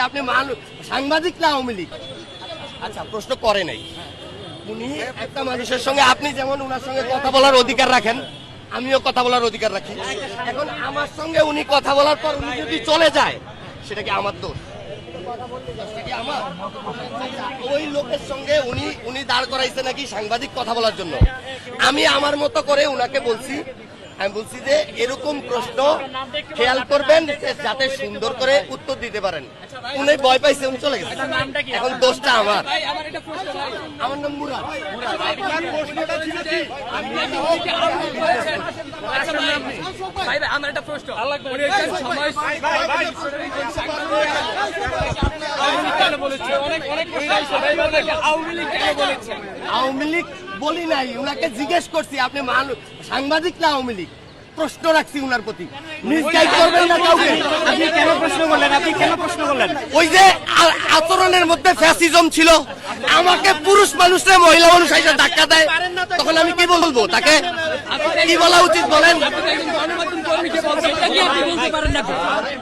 আপনি সাংবাদিক না আওয়ামী লীগ? আচ্ছা, প্রশ্ন করে নাই। উনি একটা মানুষের সঙ্গে, আপনি যেমন উনার সঙ্গে কথা বলার অধিকার রাখেন, আমিও কথা বলার অধিকার রাখি। এখন আমার সঙ্গে উনি কথা বলার পর উনি যদি চলে যায়, সেটা কি আমার দোষ? ওই লোকের সঙ্গে উনি দাঁড় করাইছে নাকি সাংবাদিক কথা বলার জন্য। আমি আমার মতো করে উনাকে বলছি, আমি বলছি যে এরকম প্রশ্ন খেয়াল করবেন যাতে সুন্দর করে উত্তর দিতে পারেন। উনি ভয় পাইছে, উনি চলে গেছে। এখন দোষটা আমার। আমার নাম মুরাদ। আমার একটা প্রশ্ন, আওয়ামী লীগ বলি নাই, উনাকে জিজ্ঞেস করছি আপনি সাংবাদিক না আওয়ামী লীগ, প্রশ্ন রাখছি উনার প্রতি। মিসগাইড করবেন না কাউকে। আপনি কেন প্রশ্ন করলেন? ওই যে আচরণের মধ্যে ফ্যাসিজম ছিল, আমাকে পুরুষ মানুষরা মহিলা মানুষ এসে ধাক্কা দেয়, তখন আমি কি বলবো? তাকে কি বলা উচিত বলেন?